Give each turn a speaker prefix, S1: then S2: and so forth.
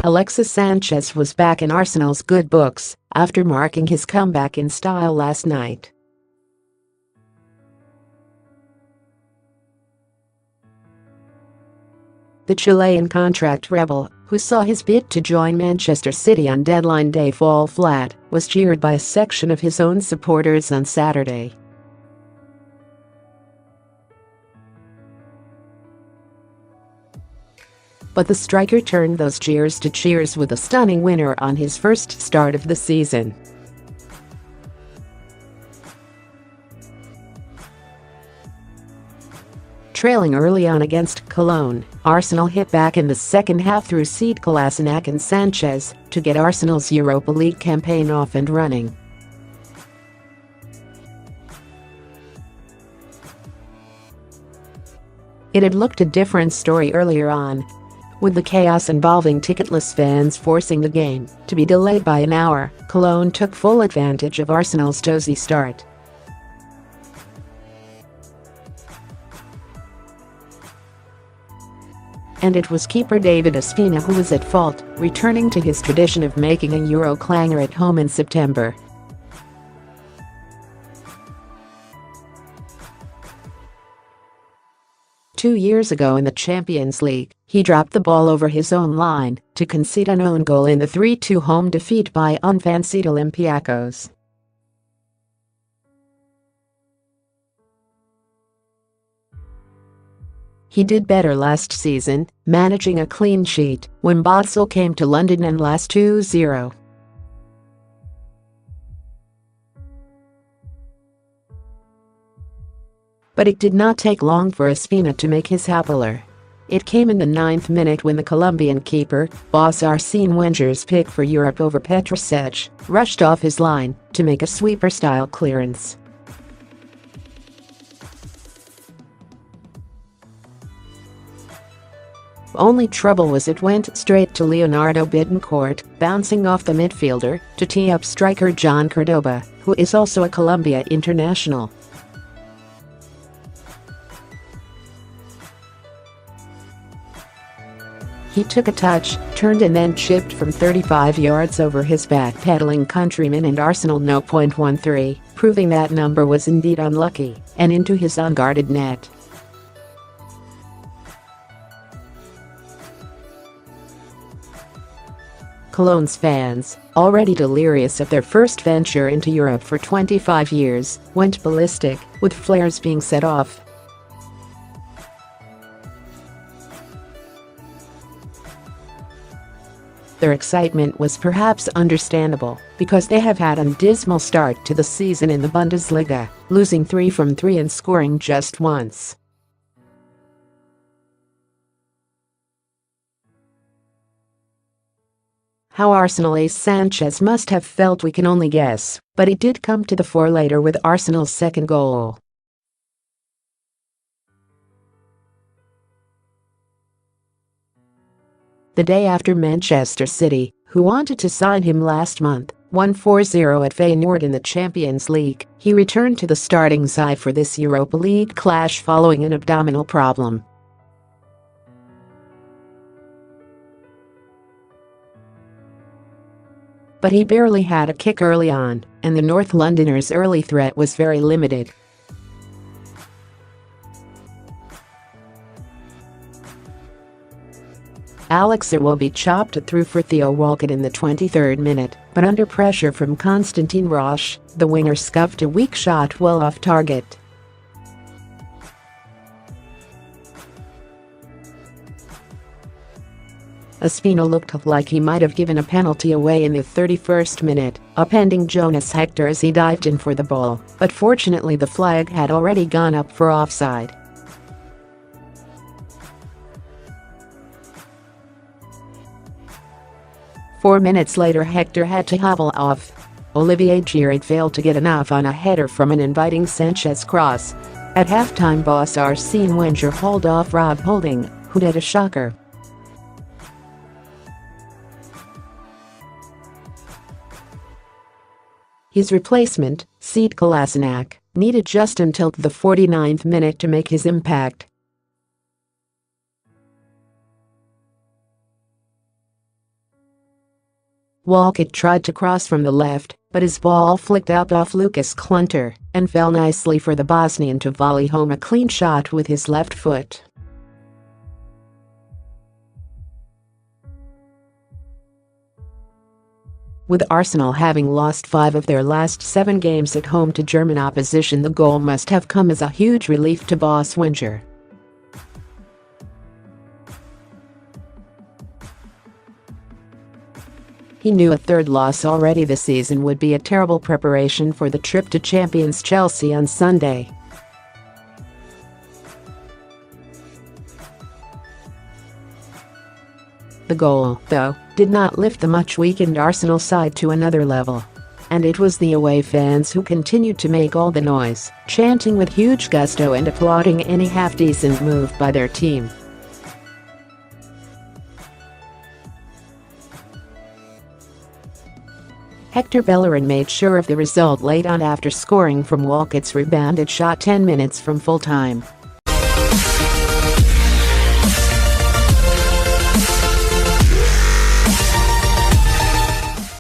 S1: ALEXIS Sanchez was back in Arsenal's good books after marking his comeback in style last night. The Chilean contract rebel, who saw his bid to join Manchester City on deadline day fall flat, was jeered by a section of his own supporters on Saturday. But the striker turned those jeers to cheers with a stunning winner on his first start of the season. Trailing early on against Cologne, Arsenal hit back in the second half through Sead Kolasinac and Sanchez to get Arsenal's Europa League campaign off and running. It had looked a different story earlier on, with the chaos involving ticketless fans forcing the game to be delayed by an hour. Cologne took full advantage of Arsenal's dozy start. And it was keeper David Ospina who was at fault, returning to his tradition of making a Euro clanger at home in September. Two years ago in the Champions League, he dropped the ball over his own line to concede an own goal in the 3-2 home defeat by unfancied Olympiakos. He did better last season, managing a clean sheet when Basel came to London and lost 2-0. But it did not take long for Ospina to make his howler. It came in the 9th minute when the Colombian keeper, boss Arsene Wenger's pick for Europe over Petr Cech, rushed off his line to make a sweeper-style clearance. Only trouble was it went straight to Leonardo Bittencourt, bouncing off the midfielder to tee up striker Jhon Cordoba, who is also a Colombia international. He took a touch, turned and then chipped from 35 yards over his back-pedaling countryman and Arsenal No.13, proving that number was indeed unlucky, and into his unguarded net. Cologne's fans, already delirious at their first venture into Europe for 25 years, went ballistic, with flares being set off. Their excitement was perhaps understandable, because they have had a dismal start to the season in the Bundesliga, losing 3 from 3 and scoring just once. How Arsenal ace Sanchez must have felt we can only guess, but he did come to the fore later with Arsenal's second goal. The day after Manchester City, who wanted to sign him last month, won 4-0 at Feyenoord in the Champions League, he returned to the starting side for this Europa League clash following an abdominal problem. But he barely had a kick early on, and the North Londoners' early threat was very limited. ALEXIS will be chopped through for Theo Walcott in the 23rd minute, but under pressure from Constantin Roche, the winger scuffed a weak shot well off target. Ospina looked like he might have given a penalty away in the 31st minute, upending Jonas Hector as he dived in for the ball, but fortunately the flag had already gone up for offside. Four minutes later Hector had to hobble off. Olivier Giroud failed to get enough on a header from an inviting Sanchez cross. At halftime boss Arsene Wenger hauled off Rob Holding, who did a shocker. His replacement, Sead Kolasinac, needed just until the 49th minute to make his impact. Walcott tried to cross from the left, but his ball flicked out off Lucas Klünter and fell nicely for the Bosnian to volley home a clean shot with his left foot. With Arsenal having lost 5 of their last 7 games at home to German opposition, the goal must have come as a huge relief to boss Wenger. He knew a third loss already this season would be a terrible preparation for the trip to champions Chelsea on Sunday. The goal, though, did not lift the much-weakened Arsenal side to another level. And it was the away fans who continued to make all the noise, chanting with huge gusto and applauding any half-decent move by their team. Hector Bellerin made sure of the result late on after scoring from Walcott's rebounded shot 10 minutes from full-time.